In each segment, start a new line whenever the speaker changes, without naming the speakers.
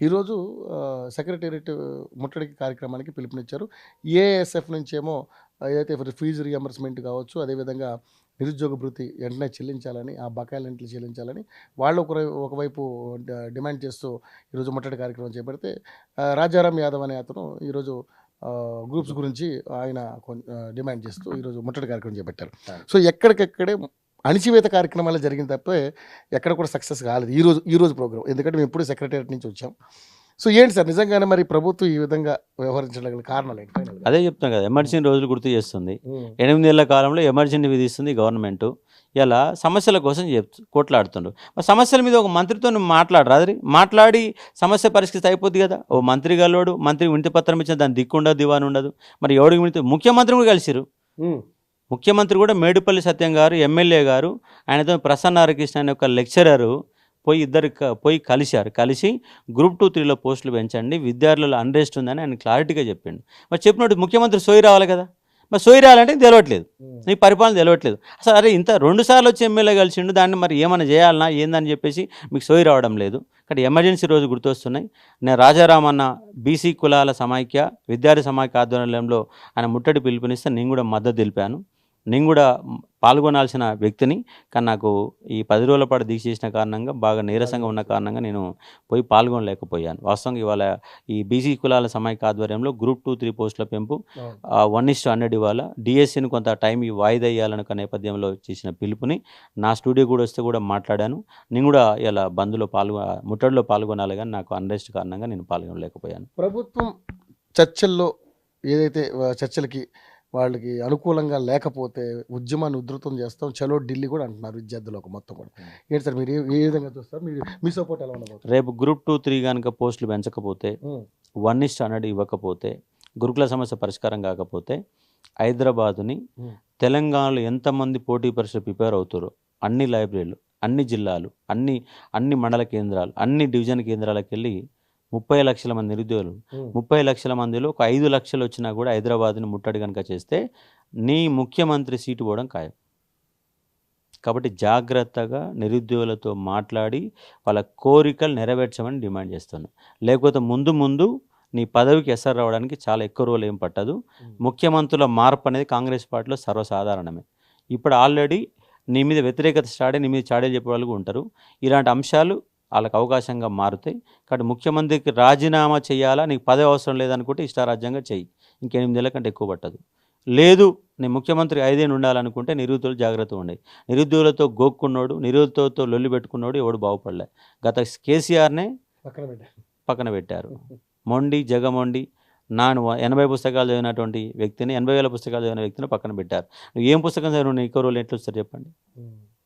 ఈరోజు సెక్రటేరియట్ ముట్టడికి కార్యక్రమానికి పిలుపునిచ్చారు. ఏఎస్ఎఫ్ నుంచేమో ఏదైతే ఫీజు రియంబర్స్మెంట్ కావచ్చు, అదేవిధంగా నిరుద్యోగ భృతి వెంటనే చెల్లించాలని, ఆ బకాయిలన్నింటిని చెల్లించాలని వాళ్ళు ఒకవైపు డిమాండ్ చేస్తూ ఈరోజు ముట్టడి కార్యక్రమం చేపడితే, రాజారాం యాదవ్ అనే అతను ఈరోజు గ్రూప్స్ గురించి ఆయన డిమాండ్ చేస్తూ ఈరోజు ముట్టడి కార్యక్రమం చేపట్టారు. సో ఎక్కడికెక్కడే అణిచివేత కార్యక్రమాలు జరిగిన తప్పే ఎక్కడ కూడా సక్సెస్ కాలేదు ఈరోజు ప్రోగ్రామ్. ఎందుకంటే మేము ఎప్పుడు సెక్రటేరియట్ నుంచి వచ్చాం. సో ఏంటి సార్, నిజంగానే మరి ప్రభుత్వం ఈ విధంగా వ్యవహరించగల కారణాలు ఏంటి?
అదే చెప్తాం కదా, ఎమర్జెన్సీ రోజులు గుర్తు చేస్తుంది. 8 నెలల కాలంలో ఎమర్జెన్సీ విధిస్తుంది గవర్నమెంట్. ఇలా సమస్యల కోసం కొట్లాడుతుండ్రు. సమస్యల మీద ఒక మంత్రితో మాట్లాడరు, అది మాట్లాడి సమస్య పరిస్థితి అయిపోద్ది కదా. ఓ మంత్రి గల్లోడు, మంత్రి వినతి పత్రం ఇచ్చిన దాని దిక్కు ఉండదు, దివాన్ ఉండదు. మరి ఎవడికి వినతి? ముఖ్యమంత్రి కూడా కలిసిరు. ముఖ్యమంత్రి కూడా మేడుపల్లి సత్యం గారు, ఎమ్మెల్యే గారు, ఆయనతో ప్రసన్న హరికృష్ణ అనే ఒక లెక్చరరు పోయి కలిసి గ్రూప్ 2, 3లో పోస్టులు పెంచండి, విద్యార్థులలో అన్రెస్ట్ ఉందని ఆయన క్లారిటీగా చెప్పిండు. మరి చెప్పినట్టు ముఖ్యమంత్రి సోయి రావాలి కదా. మరి సోయి రావాలంటే తెలియట్లేదు, నీ పరిపాలన తెలియట్లేదు. అసలు అరే ఇంత 2 సార్లు వచ్చి ఎమ్మెల్యే కలిసిండు, దాన్ని మరి ఏమైనా చేయాలన్నా ఏందని చెప్పేసి మీకు సోయి రావడం లేదు. కానీ ఎమర్జెన్సీ రోజు గుర్తొస్తున్నాయి. నేను రాజారామన్న బీసీ కులాల సమాఖ్య, విద్యార్థి సమాఖ్య ఆధ్వర్యంలో ఆయన ముట్టడి పిలుపునిస్తే నేను కూడా మద్దతు తెలిపాను. నేను కూడా పాల్గొనాల్సిన వ్యక్తిని, కానీ నాకు ఈ 10 రోజుల పాటు దీక్ష చేసిన కారణంగా, బాగా నీరసంగా ఉన్న కారణంగా నేను పోయి పాల్గొనలేకపోయాను. వాస్తవంగా ఇవాళ ఈ బీసీ కులాల సమాఖ్య ఆధ్వర్యంలో గ్రూప్ 2, 3 పోస్టుల పెంపు 1:100 ఇవాళ డిఎస్సీని కొంత టైం వాయిదా వేయాలన్న నేపథ్యంలో చేసిన పిలుపుని నా స్టూడియో కూడా వస్తే కూడా మాట్లాడాను. నేను కూడా ఇలా ముట్టడిలో పాల్గొనాలి, కానీ నాకు అన్రెస్ట్ కారణంగా నేను పాల్గొనలేకపోయాను.
ప్రభుత్వం చర్చల్లో ఏదైతే చర్చలకి వాళ్ళకి అనుకూలంగా లేకపోతే ఉద్యమాన్ని ఉధృతం చేస్తాం, చలో ఢిల్లీ కూడా అంటున్నారు విద్యార్థులకు మొత్తం కూడా. ఏంటి సార్, మీరు ఏ విధంగా చూస్తారు? మీ సపోర్ట్ ఎలా ఉండదు?
రేపు గ్రూప్ 2, 3 కనుక పోస్టులు పెంచకపోతే, 1:100 ఇవ్వకపోతే, గురుకుల సమస్య పరిష్కారం కాకపోతే, హైదరాబాదుని తెలంగాణలో ఎంతమంది పోటీ పరీక్షలు ప్రిపేర్ అవుతారో అన్ని లైబ్రరీలు, అన్ని జిల్లాలు, అన్ని మండల కేంద్రాలు, అన్ని డివిజన్ కేంద్రాలకు వెళ్ళి 30 లక్షల మంది నిరుద్యోగులు, 30 లక్షల మందిలో ఒక 5 లక్షలు వచ్చినా కూడా హైదరాబాద్ని ముట్టడి కనుక చేస్తే నీ ముఖ్యమంత్రి సీటు పోవడం ఖాయం. కాబట్టి జాగ్రత్తగా నిరుద్యోగులతో మాట్లాడి వాళ్ళ కోరికలు నెరవేర్చమని డిమాండ్ చేస్తున్నాను. లేకపోతే ముందు నీ పదవికి ఎసరు రావడానికి చాలా ఎక్కువ రోజులు ఏం పట్టదు. ముఖ్యమంత్రుల మార్పు అనేది కాంగ్రెస్ పార్టీలో సర్వసాధారణమే. ఇప్పుడు ఆల్రెడీ నీ మీద వ్యతిరేకత స్టార్ట్ అయ్యి నీ మీద చాడీలు చెప్పే వాళ్ళు ఉంటారు. ఇలాంటి అంశాలు వాళ్ళకి అవకాశంగా మారుతాయి. కాబట్టి ముఖ్యమంత్రికి రాజీనామా చేయాలా, నీకు పదవి అవసరం లేదనుకుంటే ఇష్టారాజ్యంగా చెయ్యి, ఇంక 8 నెలల కంటే ఎక్కువ పట్టదు. లేదు నేను ముఖ్యమంత్రి 5 ఏళ్ళు ఉండాలనుకుంటే నిరుద్యోగులు జాగ్రత్తగా ఉండే. నిరుద్యోగులతో గోక్కున్నాడు, నిరుద్యోగులతో లొల్లి పెట్టుకున్నాడు, ఎవడు బాగుపడలే. గత కేసీఆర్నే పక్కన పెట్టారు. జగమొండి 80 పుస్తకాలు చదివినటువంటి వ్యక్తిని, 80,000 పుస్తకాలు చదివిన వ్యక్తిని పక్కన పెట్టారు. నువ్వు ఏం పుస్తకం చదివి ఎక్కువ రోజులు ఎట్లా వస్తారు చెప్పండి?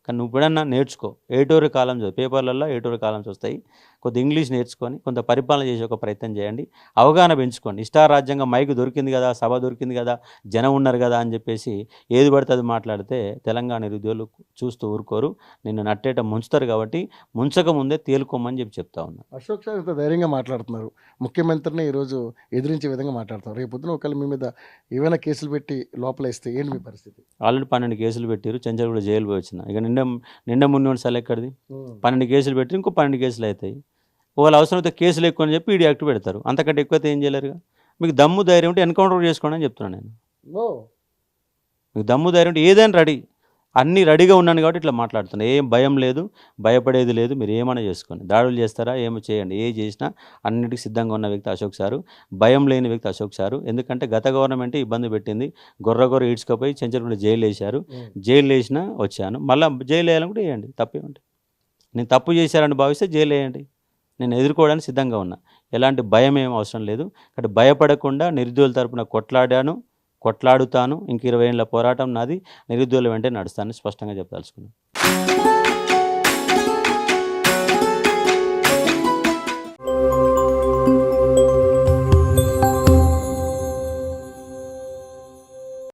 కానీ నువ్వు ఇప్పుడన్నా నేర్చుకో, ఏటూరు కాలం చదువు, పేపర్లలో ఏటూరు కాలమ్స్ వస్తాయి. కొంత ఇంగ్లీష్ నేర్చుకొని కొంత పరిపాలన చేసే ఒక ప్రయత్నం చేయండి, అవగాహన పెంచుకోండి. ఇష్టారాజ్యంగా మైకు దొరికింది కదా, సభ దొరికింది కదా, జనం ఉన్నారు కదా అని చెప్పేసి ఏది పడితే అది మాట్లాడితే తెలంగాణ నిరుద్యోగులు చూస్తూ ఊరుకోరు, నిన్ను నట్టేట ముంచుతారు. కాబట్టి ముంచక ముందే తేలుకోమని చెప్తా ఉన్నా.
అశోక్ సార్ ఇంత ధైర్యంగా మాట్లాడుతున్నారు, ముఖ్యమంత్రిని ఈరోజు ఎదిరించే విధంగా మాట్లాడుతున్నారు. రేపు పొద్దున ఒకవేళ మీ మీద ఏమైనా కేసులు పెట్టి లోపల ఇస్తే ఏంటి మీ పరిస్థితి?
ఆల్రెడీ 12 కేసులు పెట్టారు, చెంచల్ కూడా జైలు పోయి వచ్చిన. ఇక నిండా మున్నోడు సల ఎక్కడిది? 12 కేసులు పెట్టి ఇంకో 12 కేసులు అవుతాయి. వాళ్ళు అవసరమైతే కేసులు ఎక్కువ అని చెప్పి ఈడీ యాక్ట్ పెడతారు. అంతకంటే ఎక్కువైతే ఏం చేయలేరుగా. మీకు దమ్ము ధైర్యం ఉంటే ఎన్కౌంటర్ చేసుకోండి అని చెప్తున్నాను నేను. మీకు దమ్ము ధైర్యం ఉంటే ఏదైనా రెడీ, అన్నీ రెడీగా ఉన్నాను కాబట్టి ఇట్లా మాట్లాడుతున్నాను. ఏం భయం లేదు, భయపడేది లేదు. మీరు ఏమైనా చేసుకోండి, దాడులు చేస్తారా ఏమో చేయండి, ఏ చేసినా అన్నిటికీ సిద్ధంగా ఉన్న వ్యక్తి అశోక్ సారు, భయం లేని వ్యక్తి అశోక్ సారు. ఎందుకంటే గత గవర్నమెంట్ ఇబ్బంది పెట్టింది, గొర్ర ఈడ్చుకపోయి చెంచల్గూడ జైలు వేశారు. జైలు వేసినా వచ్చాను, మళ్ళీ జైలు వేయాలనుకుంటే వేయండి, తప్పేమంటే. నేను తప్పు చేశారని భావిస్తే జైలు వేయండి, నేను ఎదుర్కోవడానికి సిద్ధంగా ఉన్నా. ఎలాంటి భయం ఏం అవసరం లేదు. కాబట్టి భయపడకుండా నిరుద్యోగుల తరపున కొట్లాడుతాను. ఇంక 20 ఏళ్ళ పోరాటం నాది, నిరుద్యోగుల వెంటే నడుస్తానని స్పష్టంగా చెప్పదలుచుకున్నాను.